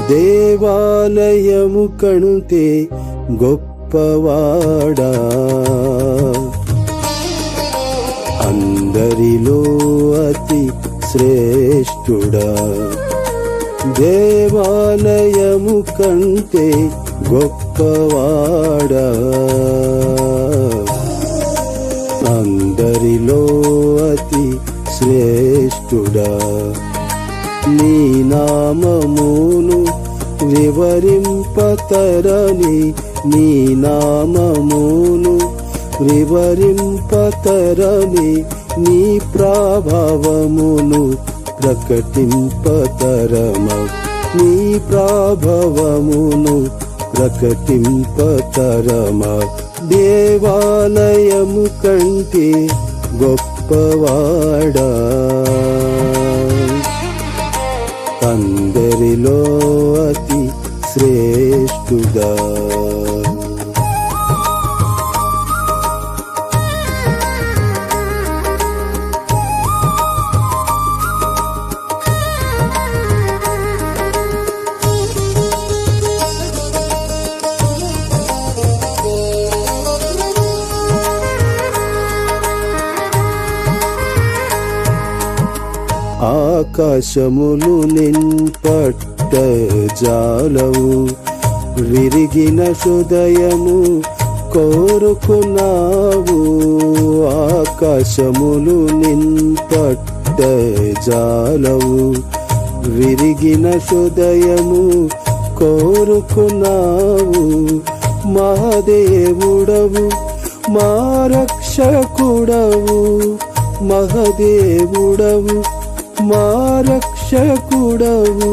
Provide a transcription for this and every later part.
దేవాలయము కంటే గొప్పవాడా, అందరిలో అతి శ్రేష్ఠుడా. దేవాలయము కంటే గొప్పవాడా, అందరిలో అతి శ్రేష్ఠుడా. నీ నామమును వివరింపతరని, నీ నామమును వివరింపతరని, నీ ప్రభావమును ప్రకటింపతరమా, నీ ప్రభావమును ప్రకటింపతరమా. దేవాలయము కంటే గొప్పవాడా, అందరిలో అతి శ్రేష్ఠుడా. ఆకాశములు నింపట్ట జాలవు, విరిగిన హృదయము కోరుకున్నావు. ఆకాశములు నింపట్ట జాలవు, విరిగిన హృదయము కోరుకున్నావు. మా దేవుడవు, మా రక్షకుడవు, మహదేవుడవు, మా రక్షకుడవు.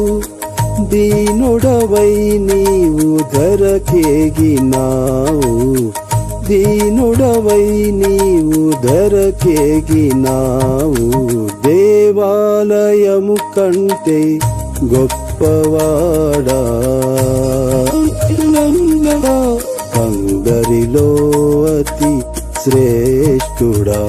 దీనుడవై నీవు ధరకేగినావు, దీనుడవై నీవు ధరకేగినావు. దేవాలయము కంటే గొప్పవాడా, అందరిలో అతి శ్రేష్ఠుడా.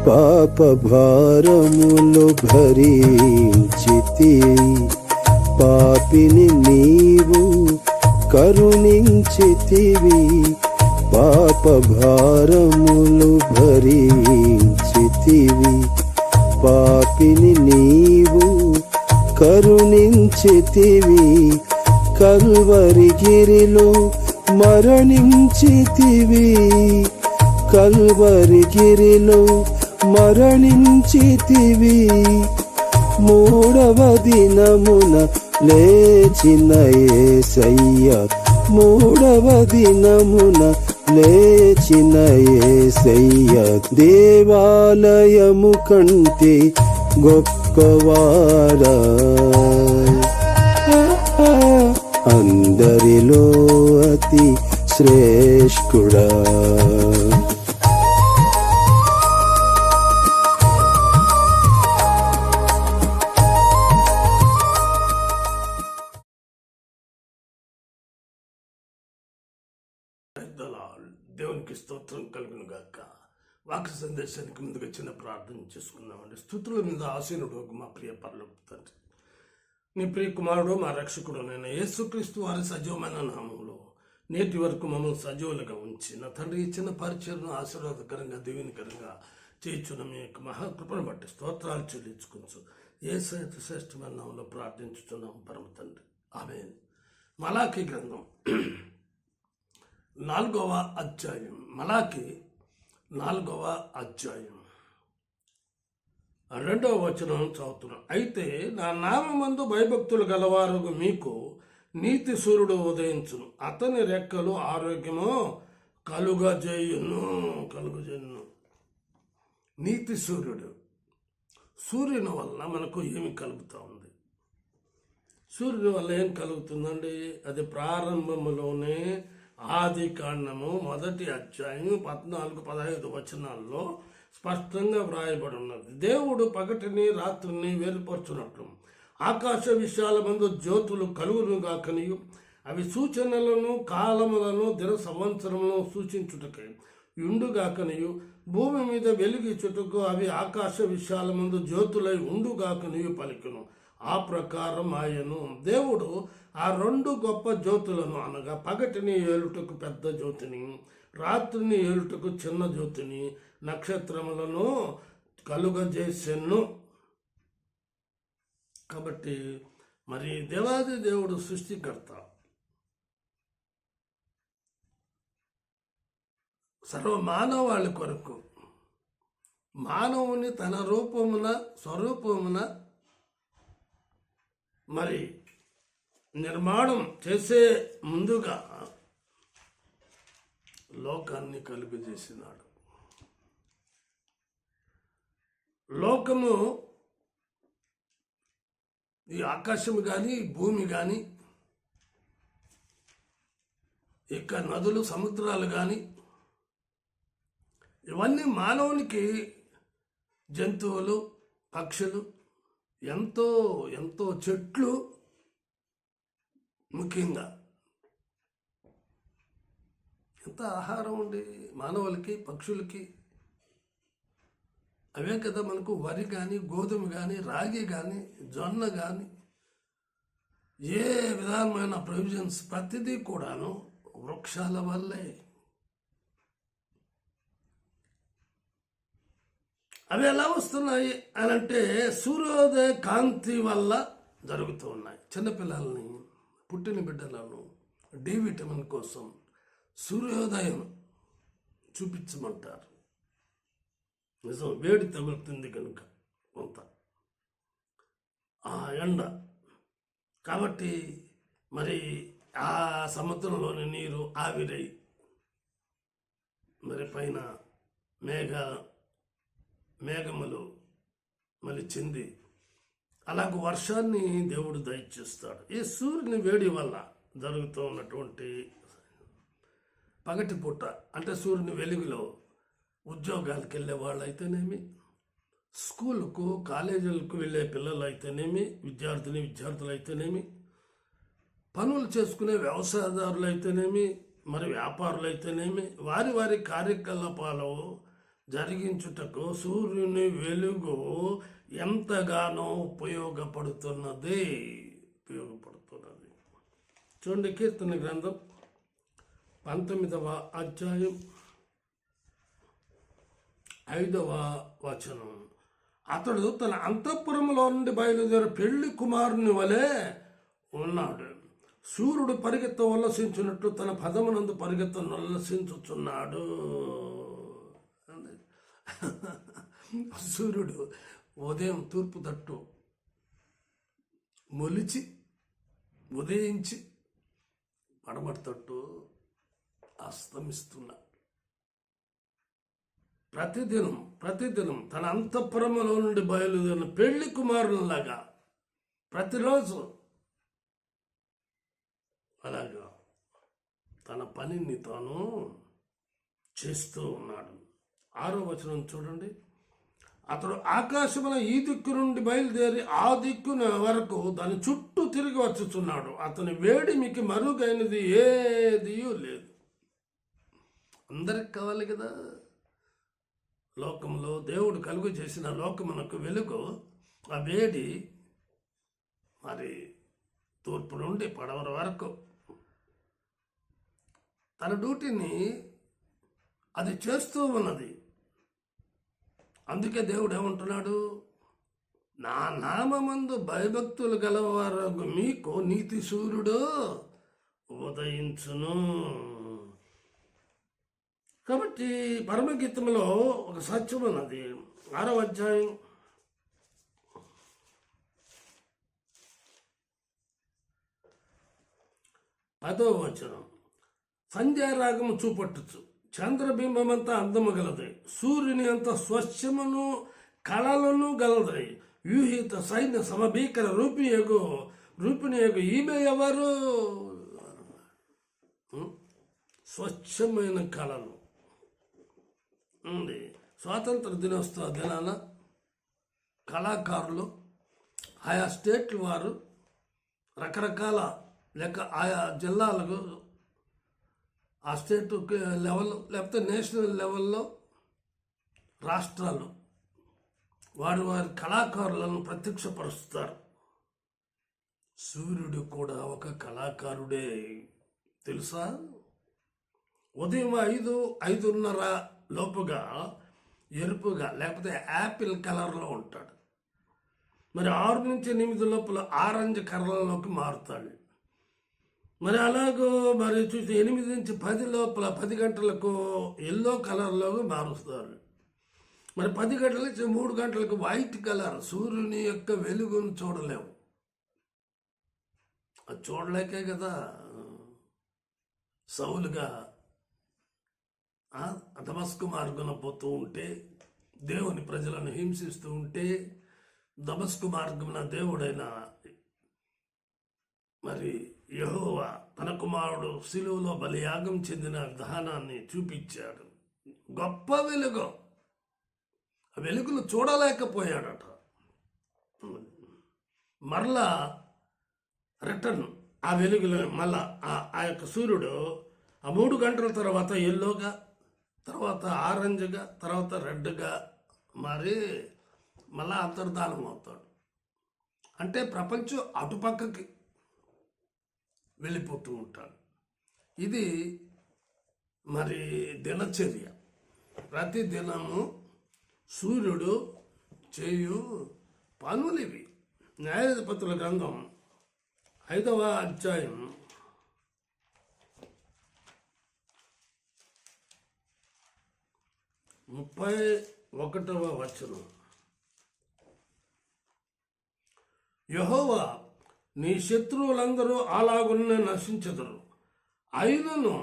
పాప భారములు భరించితి, పాపిని నీవు కరుణించితివి. పాప భారములు భరించితివి, పాపిని నీవు కరుణించితివి. Calvary గిరిలో మరణించితివి, Calvary గిరిలో మరణించితివి. మూడవ దినమున లేచిన యేసయ్య, మూడవ దినమున లేచిన యేసయ్య. దేవాలయము కంటే గొప్పవాడా, అందరిలో అతి శ్రేష్ఠుడా. దేవునికి స్తోత్రం కలుగును గాక. వాక్య సందేశానికి ముందుగా చిన్న ప్రార్థన చేసుకుందామండి. స్తుతుల మీద ఆసీనుడు మా ప్రియ పరలోకపు తండ్రి, నీ ప్రియ కుమారుడు మా రక్షకుడు నేను యేసుక్రీస్తు వారి సజీవమైన నామంలో నేటి వరకు మమ్మల్ని సజీవులుగా ఉంచి నా తండ్రి ఇచ్చిన పరిచయను ఆశీర్వాదకరంగా దీవెనకరంగా చేయించున్న మీ యొక్క మహాకృపను బట్టి స్తోత్రాలు చెల్లించుకుంటూ యేసయ్య శ్రేష్టమైన నామంలో ప్రార్థించుతున్నాం పరమ తండ్రి, ఆమేన్. మలాకీ గ్రంథం 4వ అధ్యాయం, మలాకీ 4వ అధ్యాయం 2వ వచనం చదువుతున్నాం. అయితే నా నామమందు భయభక్తులు గలవారు మీకు నీతి సూర్యుడు ఉదయించును, అతని రెక్కలు ఆరోగ్యము కలుగజేయును. నీతి సూర్యుడు, సూర్యుని వల్ల మనకు ఏమి కలుగుతూ ఉంది? సూర్యుని వల్ల ఏం కలుగుతుందండి? అది ప్రారంభంలోనే ఆది కాండము 1వ అధ్యాయం 14-15 వచనాల్లో స్పష్టంగా వ్రాయబడి ఉన్నది. దేవుడు పగటిని రాత్రిని వేరుపరచునట్లు ఆకాశ విశాలమందు జ్యోతులు కలుగును గాకనియు, అవి సూచనలను కాలములను దిన సంవత్సరములను సూచించుటకై ఉండుగాకనియు, భూమి మీద వెలుగిచుటకు అవి ఆకాశ విశాలమందు జ్యోతులై ఉండుగాకనియు పలికెను. ఆ ప్రకారం ఆయను దేవుడు ఆ 2 గొప్ప జ్యోతులను అనగా పగటిని ఏలుటకు పెద్ద జ్యోతిని, రాత్రిని ఏలుటకు చిన్న జ్యోతిని, నక్షత్రములను కలుగజేసెను. కాబట్టి మరి దేవాది దేవుడు సృష్టికర్త, సర్వ మానవాళి కొరకు మానవుని తన రూపమున స్వరూపమున మరి నిర్మాణం చేసే ముందుగా లోకాన్ని కలుగజేసినాడు. లోకము ఈ ఆకాశము కానీ భూమి కానీ ఇక నదులు సముద్రాలు కానీ ఇవన్నీ మానవునికి జంతువులు పక్షులు ఎంతో ఎంతో చెట్లు ముఖ్యంగా ఎంత ఆహారం ఉండి మానవులకి పక్షులకి అవే కదా మనకు వరి కానీ గోధుమ కానీ రాగి కానీ జొన్న కానీ ఏ విధమైన ప్రొవిజన్స్ ప్రతిదీ కూడాను వృక్షాల వల్లే. అవి ఎలా వస్తున్నాయి అని అంటే సూర్యోదయ కాంతి వల్ల జరుగుతూ ఉన్నాయి. చిన్నపిల్లల్ని పుట్టిన బిడ్డలను డి విటమిన్ కోసం సూర్యోదయం చూపించమంటారు. నిజం, వేడి తగులుతుంది కనుక కొంత ఆ ఎండ. కాబట్టి మరి ఆ సముద్రంలోని నీరు ఆవిరై మరి పైన మేఘములు మళ్ళీ చెంది అలాగ వర్షాన్ని దేవుడు దయచేస్తాడు. ఈ సూర్యుని వేడి వల్ల జరుగుతూ ఉన్నటువంటి పగటి పూట అంటే సూర్యుని వెలుగులో ఉద్యోగాలకు వెళ్ళే వాళ్ళు అయితేనేమి, స్కూళ్ళకు కాలేజీలకు వెళ్ళే పిల్లలు అయితేనేమి, విద్యార్థులు అయితేనేమి, పనులు చేసుకునే వ్యవసాయదారులు అయితేనేమి, మరి వ్యాపారులు అయితేనేమి, వారి వారి కార్యకలాపాలు జరిగించుటకు సూర్యుని వెలుగు ఎంతగానో ఉపయోగపడుతున్నది. చూడండి, కీర్తన గ్రంథం 19వ అధ్యాయం 5వ వచనం. అతడు తన అంతఃపురంలో నుండి బయలుదేరి పెళ్లి కుమారుని వలె ఉన్నాడు. సూర్యుడు పరిగెత్త ఉల్లసించినట్లు తన పదమునందు పరిగెత్త ఉల్లసించుచున్నాడు. సూర్యుడు ఉదయం తూర్పు తట్టు మొలిచి ఉదయించి పడమటి తట్టు అస్తమిస్తున్నాడు. ప్రతిదినం తన అంతఃపురములో నుండి బయలుదేరిన పెళ్లి కుమారునిలాగా ప్రతిరోజు అలాగా తన పనిని తాను చేస్తూ ఉన్నాడు. 6వ వచనం చూడండి. అతడు ఆకాశమున ఈ దిక్కు నుండి బయలుదేరి ఆ దిక్కున వరకు దాని చుట్టూ తిరిగి వచ్చుచున్నాడు. అతని వేడిమికి మరుగైనది ఏదీ లేదు. అందరికి కావాలి కదా. లోకంలో దేవుడు కలుగు చేసిన లోకమునకు వెలుగు, ఆ వేడి మరి తూర్పు నుండి పడమర వరకు తన డ్యూటీని అది చేస్తూ ఉన్నది. అందుకే దేవుడు ఏమంటున్నాడు, నా నామమందు భయభక్తులు గలవారు మీకు నీతి సూర్యుడు ఉదయించును. కాబట్టి పరమగీతంలో ఒక సత్యం ఉన్నది. 6వ అధ్యాయం 10వ వచనం. సంధ్యారాగము చూపట్టుచు చంద్రబింబమంతా అందము గలదై, సూర్యుని అంత స్వచ్ఛమును కళలను గలదై, వ్యూహిత సైన్య సమభీకర రూపిణి ఈమె ఎవరు? స్వచ్ఛమైన కళలు ఉంది. స్వాతంత్ర దినోత్సవ దినాన కళాకారులు ఆయా స్టేట్ల వారు రకరకాల ఆయా జిల్లాలకు ఆ స్టేట్ లెవెల్ లేకపోతే నేషనల్ లెవెల్లో రాష్ట్రాలు వారి కళాకారులను ప్రత్యక్షపరుస్తారు. సూర్యుడు కూడా ఒక కళాకారుడే తెలుసా? ఉదయం 5:30 లోపుగా ఎరుపుగా లేకపోతే యాపిల్ కలర్లో ఉంటాడు. మరి 6 నుంచి 8 లోపల ఆరెంజ్ కలర్లోకి మారుతాడు. మరి అలాగో మరి చూసి 8 నుంచి 10 లోపల 10 గంటలకు ఎల్లో కలర్లోకి మారుస్తారు. మరి 10 గంటల నుంచి 3 గంటలకు వైట్ కలర్. సూర్యుని యొక్క వెలుగును చూడలేము. అది చూడలేకే కదా సౌలుగా దమస్కు మార్గంలో పోతూ ఉంటే, దేవుని ప్రజలను హింసిస్తూ ఉంటే, దమస్కు మార్గమున దేవుడైన మరి యెహోవా తన కుమారుడు శిలువలో బలియాగం చెందిన విధానాన్ని చూపించాడు. గొప్ప వెలుగు. ఆ వెలుగును చూడలేకపోయాడట. మరలా రిటర్న్ ఆ వెలుగులో మళ్ళా ఆ యొక్క సూర్యుడు ఆ 3 గంటల తర్వాత ఎల్లోగా, తర్వాత ఆరెంజ్గా, తర్వాత రెడ్గా మరి మళ్ళా అంతర్ధానం అవుతాడు. అంటే ప్రపంచం అటుపక్కకి వెళ్ళిపోతూ ఉంటాడు. ఇది మరి దినచర్య. ప్రతి దినము సూర్యుడు చేయు పనులివి. న్యాయాధిపతుల గ్రంథం 5వ అధ్యాయం 31వ వచనం. యెహోవా నీ శత్రువులందరూ అలాగునే నశించెదరు, ఆయనను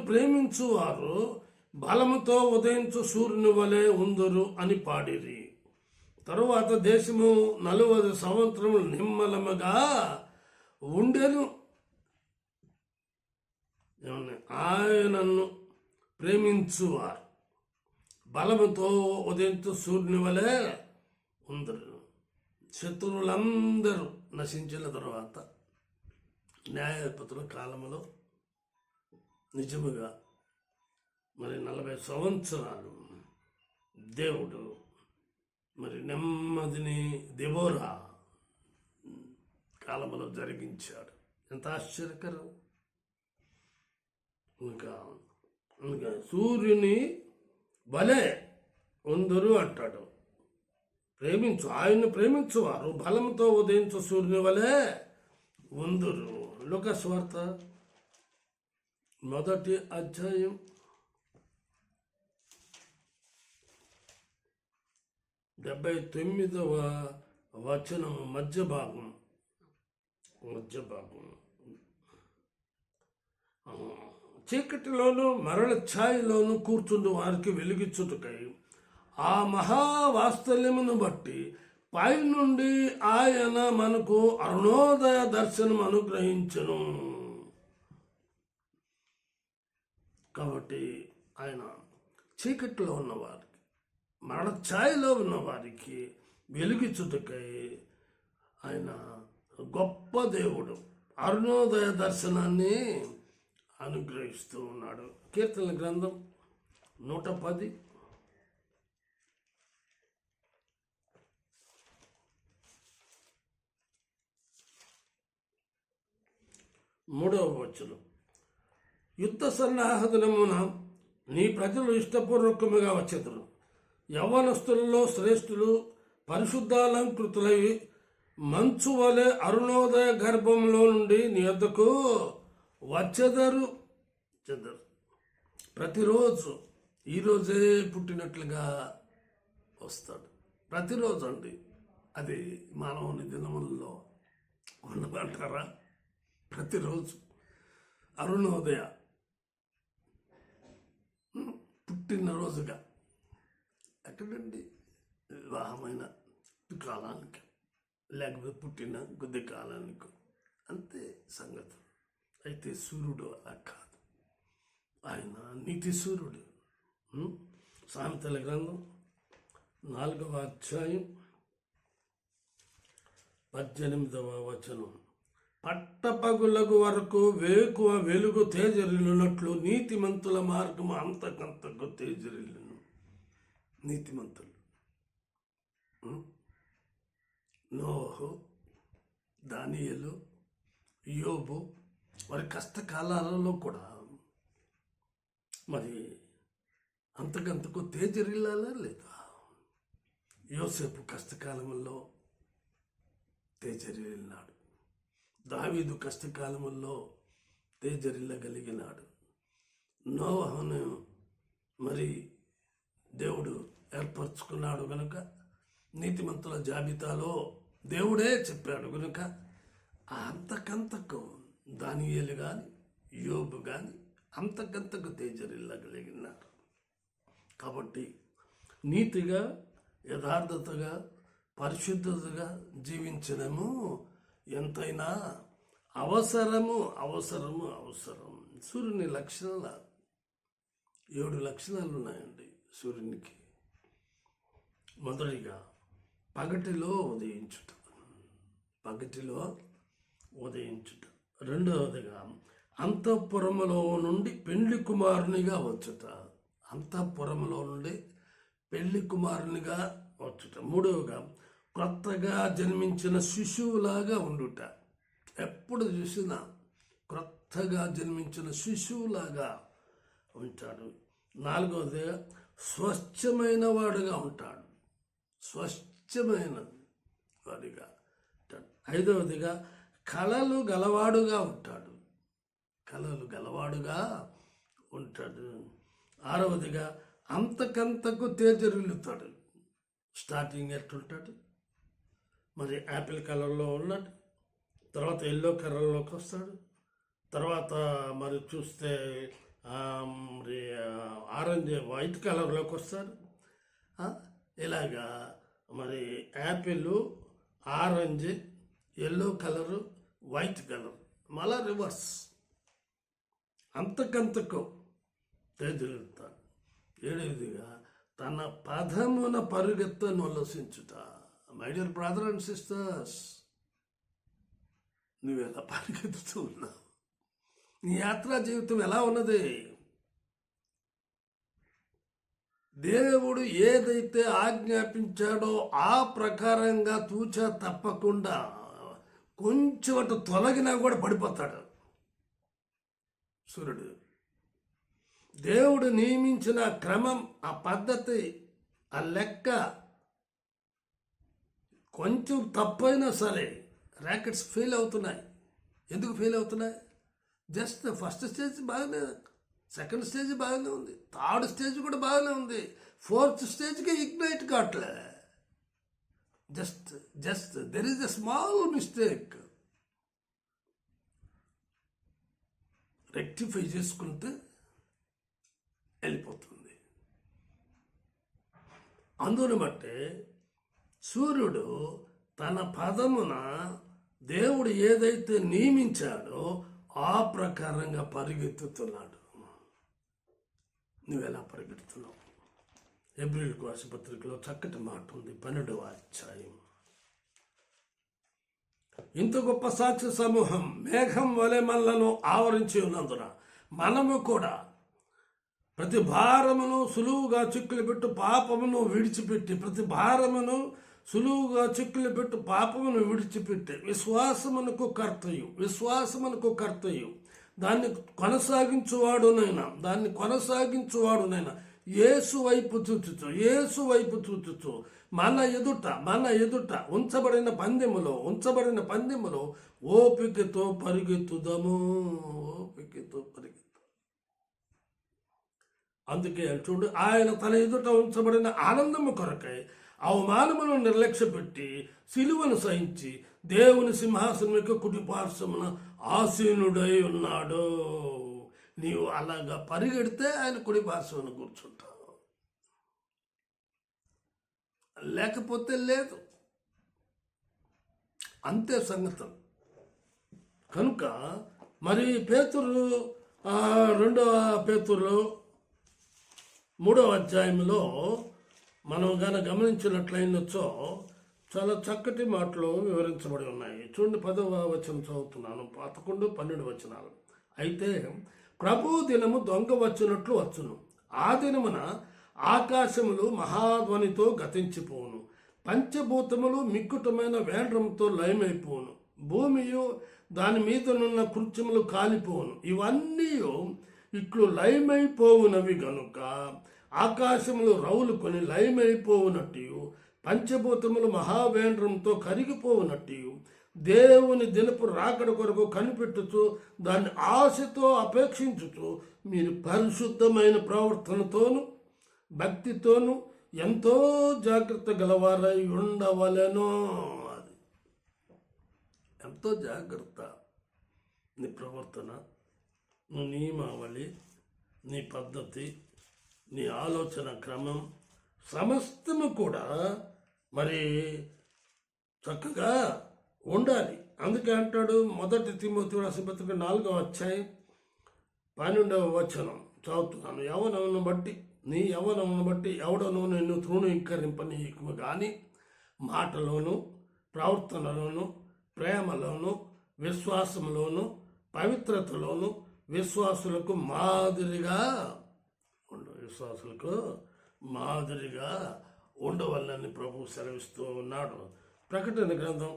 ప్రేమించువారు బలముతో ఉదయించు సూర్యుని వలె ఉందరు అని పాడిరి. తరువాత దేశము 40 సంవత్సరములు నిమ్మలముగా ఉండెను. ఆయనను ప్రేమించువారు బలముతో ఉదయించు సూర్యుని వలె ఉందరు. శత్రువులందరూ నశించిన తర్వాత న్యాయాధిపతుల కాలంలో నిజముగా మరి 40 సంవత్సరాలు దేవుడు మరి నెమ్మదిని దెబోరా కాలంలో జరిగించాడు. ఎంత ఆశ్చర్యకరం. ఇంకా సూర్యుని వలె ఉందరు అంటాడు. ఆయన్ని ప్రేమించువారు బలంతో ఉదయించు సూర్యుని వలె ఉందరు. లూకా సువార్త 1వ అధ్యాయం 79వ వచనం మధ్య భాగం. చీకటిలోను మరణ ఛాయలోను కూర్చుండు వారికి వెలిగించుటకై ఆ మహావాత్సల్యమును బట్టి పైనుండి ఆయన మనకు అరుణోదయ దర్శనం అనుగ్రహించును. కాబట్టి ఆయన చీకటిలో ఉన్నవారికి, మరణ ఛాయలో ఉన్న వారికి వెలిగించుటకై ఆయన గొప్ప దేవుడు అరుణోదయ దర్శనాన్ని అనుగ్రహిస్తూ ఉన్నాడు. కీర్తనల గ్రంథం 110 3వ వచనం. యుద్ధ సన్నాహమున నీ ప్రజలు ఇష్టపూర్వకముగా వచ్చెదరు. యవ్వనస్తులలో శ్రేష్ఠులు పరిశుద్ధాలంకృతులై మంచు వలె అరుణోదయ గర్భంలో నుండి నీ యొద్దకు వచ్చెదరు. ప్రతిరోజు ఈరోజే పుట్టినట్లుగా వస్తాడు. ప్రతిరోజు అండి. అది మానవుని దినములలో ఉండమంటారా? ప్రతిరోజు అరుణోదయ పుట్టినరోజుగా ఎక్కడండి? వివాహమైన కాలానికి లేకపోతే పుట్టిన కొద్ది కాలానికి అంతే సంగతి. అయితే సూర్యుడు అలా కాదు, ఆయన నీతి సూర్యుడు. సామెతల గ్రంథం 4వ అధ్యాయం 18వ వచనం, పట్టపగులకు వరకు వేకువ వెలుగు తేజరిల్లునట్లు నీతిమంతుల మార్గము అంతకంతకు తేజరిల్లును. నీతిమంతులు నోహు, దానియేలు, యోబు వారి కష్టకాలాలలో కూడా మరి అంతకంతకు తేజరిల్లాలా లేదా? యోసేపు కష్టకాలంలో తేజరిల్లినాడు, దావీదు కష్టకాలంలో తేజరిల్లగలిగినాడు. నోవహును మరి దేవుడు ఏర్పరచుకున్నాడు కనుక, నీతిమంతుల జాబితాలో దేవుడే చెప్పాడు కనుక అంతకంతకు దానియేలు కానీ యోబు కానీ అంతకంతకు తేజరిల్లగలిగినాడు. కాబట్టి నీతిగా, యథార్థతగా, పరిశుద్ధతగా జీవించడము ఎంతైనా అవసరము. సూర్యుని లక్షణాలు 7 లక్షణాలు ఉన్నాయండి సూర్యునికి. మొదటిగా పగటిలో ఉదయించుట. రెండవదిగా అంతఃపురములో నుండి పెళ్లి కుమారునిగా వచ్చుట. మూడవగా క్రొత్తగా జన్మించిన శిశువులాగా ఉండుట. ఎప్పుడు చూసినా క్రొత్తగా జన్మించిన శిశువులాగా ఉంటాడు. నాలుగవదిగా స్వచ్ఛమైన వాడుగా ఉంటాడు. ఐదవదిగా కళలు గలవాడుగా ఉంటాడు. ఆరవదిగా అంతకంతకు తేజరిల్లుతాడు. స్టార్టింగ్ ఎట్లుంటాడు, మరి యాపిల్ కలర్లో ఉన్నాడు, తర్వాత ఎల్లో కలర్లోకి వస్తాడు, తర్వాత మరి చూస్తే మరి ఆరెంజ్ వైట్ కలర్లోకి వస్తాడు. ఇలాగా మరి apple, orange, yellow colour, white colour, మళ్ళా రివర్స్ అంతకంతకు తేజరిల్లుతాడు. ఏడవదిగా తన పదమున పరుగెత్తను ఉల్లసించుట. My dear brother and sisters, నువ్వు ఎలా పరిగెత్తుతూ ఉన్నావు? నీ యాత్రా జీవితం ఎలా ఉన్నది? దేవుడు ఏదైతే ఆజ్ఞాపించాడో ఆ ప్రకారంగా తూచా తప్పకుండా కొంచెం అటు తొలగినా కూడా పడిపోతాడు సూర్యుడు. దేవుడు నియమించిన క్రమం, ఆ పద్ధతి, ఆ లెక్క కొంచెం తప్పైనా సరే ర్యాకెట్స్ ఫెయిల్ అవుతున్నాయి. ఎందుకు ఫెయిల్ అవుతున్నాయి? జస్ట్ ఫస్ట్ స్టేజ్ బాగానే, సెకండ్ స్టేజ్ బాగానే ఉంది, థర్డ్ స్టేజ్ కూడా బాగానే ఉంది, ఫోర్త్ స్టేజ్కి ఇగ్నైట్ కావట్లే. Just there is a small mistake. Rectify చేసుకుంటే వెళ్ళిపోతుంది. అందుని బట్టే సూర్యుడు తన పదమున దేవుడు ఏదైతే నియమించాడో ఆ ప్రకారంగా పరిగెత్తుతున్నాడు. నువ్వెలా పరిగెడుతున్నావు? హెబ్రీయులకు రాసిన పత్రికలో చక్కటి మాట ఉంది, 12వ అధ్యాయం. ఇంత గొప్ప సాక్షి సమూహం మేఘం వలె మనలను ఆవరించి ఉన్నందున మనము కూడా ప్రతి భారమును సులువుగా చిక్కులు పెట్టు పాపమును విడిచిపెట్టి విశ్వాసమునకు కర్తయు దాన్ని కొనసాగించువాడునైనా యేసు వైపు చూచుచు మన ఎదుట ఉంచబడిన పందెములో ఓపికతో పరిగెత్తుదము. అందుకే చూడు, ఆయన తన ఎదుట ఉంచబడిన ఆనందము కొరకై అవమానమును నిర్లక్ష్యపెట్టి సిలువను సహించి దేవుని సింహాసనం యొక్క కుడి పార్శ్వమున ఆసీనుడై ఉన్నాడు. నీవు అలాగా పరిగెడితే ఆయన కుడి పార్శ్వమున కూర్చుంటావు, లేకపోతే లేదు. అంతే సంగతం. కనుక మరి పేతురు రెండవ పేతురు 3వ అధ్యాయంలో మనం కనుక గమనించినట్లయినచో చాలా చక్కటి మాటలు వివరించబడి ఉన్నాయి. చూడండి, 10వ వచనం చదువుతున్నాను, 11, 12 వచనాలు. అయితే ప్రభు దినము దొంగ వచ్చినట్లు వచ్చును. ఆ దినమున ఆకాశములు మహాధ్వనితో గతించిపోవును, పంచభూతములు మిక్కుటమైన వేండ్రంతో లయమైపోవును, భూమియు దాని మీదనున్న కృత్యములు కాలిపోవును. ఇవన్నీ ఇట్లు లయమైపోవునవి గనుక ఆకాశములు రౌలు కొని లయమైపోవునట్టు, పంచభూతములు మహావేంద్రంతో కరిగిపోవునట్టు, దేవుని దినపు రాకడ కొరకు కనిపెట్టుచు దాన్ని ఆశతో అపేక్షించుచు మీరు పరిశుద్ధమైన ప్రవర్తనతోను భక్తితోను ఎంతో జాగ్రత్త గలవారై ఉండవలెను. అది ఎంతో జాగ్రత్త. నీ ప్రవర్తన, నీ నియమావళి, నీ పద్ధతి, నీ ఆలోచన క్రమం సమస్తము కూడా మరి చక్కగా ఉండాలి. అందుకే అంటాడు, 1 తిమోతి రాసిన పత్రిక 4వ అధ్యాయం 12వ వచనం చదువుతున్నాను. యవ్వనమును బట్టి నీ యవ్వనమును బట్టి ఎవడను నిన్ను తృణీకరింపనీయకు గాని మాటలోను ప్రవర్తనలోను ప్రేమలోను విశ్వాసంలోను పవిత్రతలోను విశ్వాసులకు మాదిరిగా ఉండవల్లని ప్రభు సెలవిస్తూ ఉన్నాడు. ప్రకటన గ్రంథం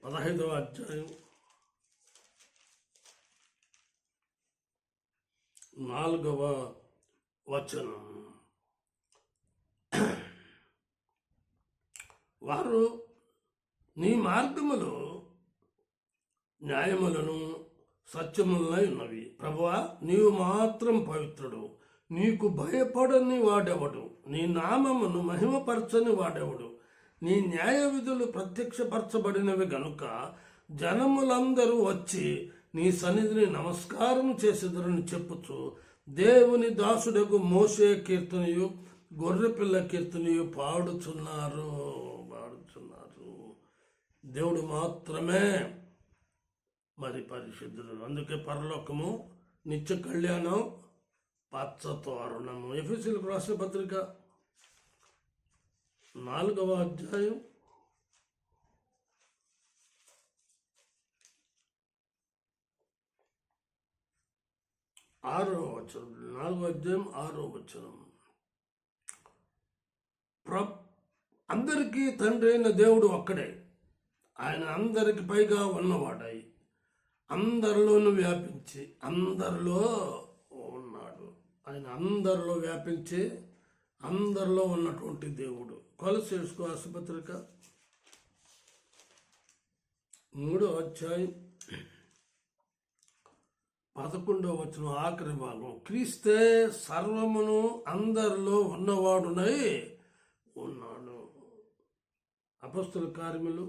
15వ అధ్యాయం 4వ వచనం. వారు నీ మార్గములో న్యాయములను సత్యములనై ఉన్నవి. ప్రభువా, నీవు మాత్రం పవిత్రుడు, నీకు భయపడని వాడెవడు, నీ నామమును మహిమపరచని వాడెవడు. నీ న్యాయ విధులు ప్రత్యక్షపరచబడినవి గనుక జనములందరూ వచ్చి నీ సన్నిధిని నమస్కారం చేసేదరని చెప్పుచు దేవుని దాసుడకు మోషే కీర్తనయు గొర్రెపిల్ల కీర్తనయు పాడుచున్నారు. దేవుడు మాత్రమే మరి పరిశుద్ధుడు. అందుకే పరలోకము నిత్య కళ్యాణం పచ్చతో అరుణము. ఎఫెసీయులకు రాసిన పత్రిక 4వ అధ్యాయం 6వ వచనం. 4వ అధ్యాయం 6వ వచనం. అందరికీ తండ్రి అయిన దేవుడు ఒక్కడే. ఆయన అందరికి పైగా ఉన్నవాడై అందరిలోనూ వ్యాపించి అందరిలో ఉన్నాడు. ఆయన అందరిలో వ్యాపించి అందరిలో ఉన్నటువంటి దేవుడు. కొలస్సీయులకు రాసిన పత్రిక 3వ అధ్యాయం 11వ వచనం ఆఖరి భాగం. క్రీస్తే సర్వమును అందరిలో ఉన్నవాడునై ఉన్నాడు. అపొస్తలుల కార్యములు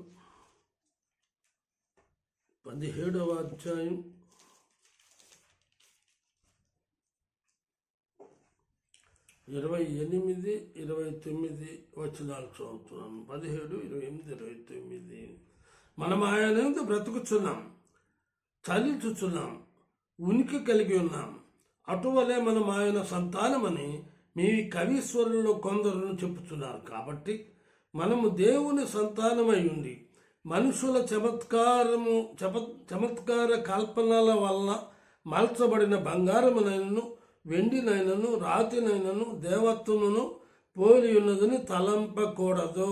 17వ అధ్యాయం 28, 29 వచనాలు చదువుతున్నాను. 17, 28, 29. మనం ఆయన యందు బ్రతుకుచున్నాం, చలించుచున్నాం, ఉనికి కలిగి ఉన్నాం. అటువలే మనం ఆయన సంతానమని మీ కవీశ్వరుల్లో కొందరును చెప్పుచున్నారు. కాబట్టి మనము దేవుని సంతానమై ఉండి మనుషుల చమత్కార కల్పనల వలన మలచబడిన బంగారమునైనను వెండినైనను రాతినైనను దేవత్వమును పోలి ఉన్నదని తలంపకూడదు.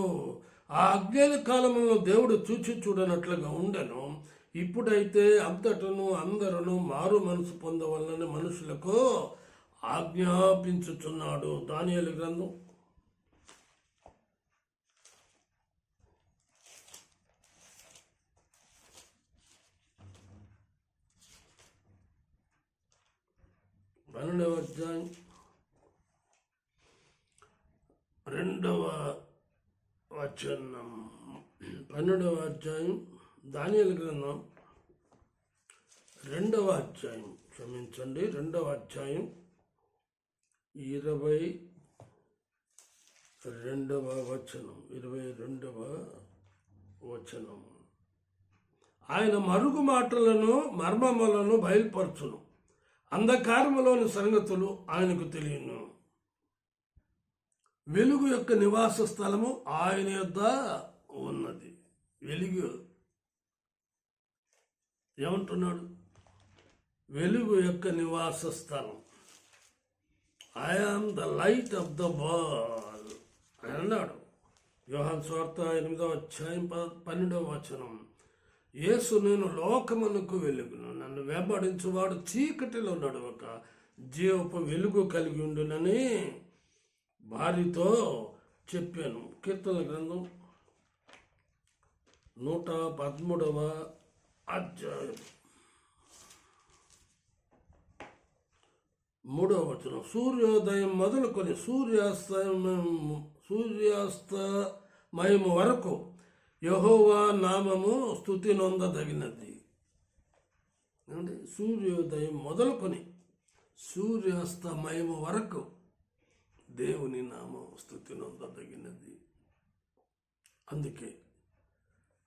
ఆ అజ్ఞాన కాలంలో దేవుడు చూచి చూడనట్లుగా ఉండెను. ఇప్పుడైతే అంతటను అందరూ మారు మనసు పొందవలన మనుషులకు ఆజ్ఞాపించుచున్నాడు. దానియేలు గ్రంథం 12వ అధ్యాయం 2వ వచనం. 12వ అధ్యాయం దానియేలు గ్రంథం 2వ అధ్యాయం, క్షమించండి, 2వ అధ్యాయం 22వ వచనం. 22వ వచనం. ఆయన మరుగు మాటలను మర్మములను బయలుపరచును. అంధకారములోని సంగతులు ఆయనకు తెలియను. వెలుగు యొక్క నివాస స్థలము ఆయన యొద్ద ఉన్నది. వెలుగు ఏమంటున్నాడు? వెలుగు యొక్క నివాస స్థలం. I am the light of the world అని అన్నాడు. యోహాను సువార్త 8:12. యేసు, నేను లోకమునకు వెలుగును, నన్ను వెంబడించువాడు చీకటిలో నడవక జీవపు వెలుగు కలిగి ఉండునని భార్యతో చెప్పాను. కీర్తనల గ్రంథం 113వ అధ్యాయం 3వ వచనం. సూర్యోదయం మొదలుకొని సూర్యాస్తమయము వరకు యెహోవా నామము స్తుతి నొందదగినది. సూర్యోదయం మొదలుకొని సూర్యాస్తమయము వరకు దేవుని నామం స్తుతి నొందదగినది. అందుకే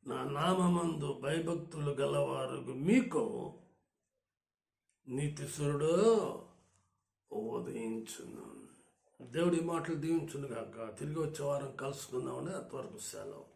నా నామమందు భయభక్తులు గలవారు మీకు నీతిశ్వరుడు ఉదయించును. దేవుడి మాటలు దీవించును గాక. తిరిగి వచ్చే వారం కలుసుకుందామని అంతవరకు సెలవు.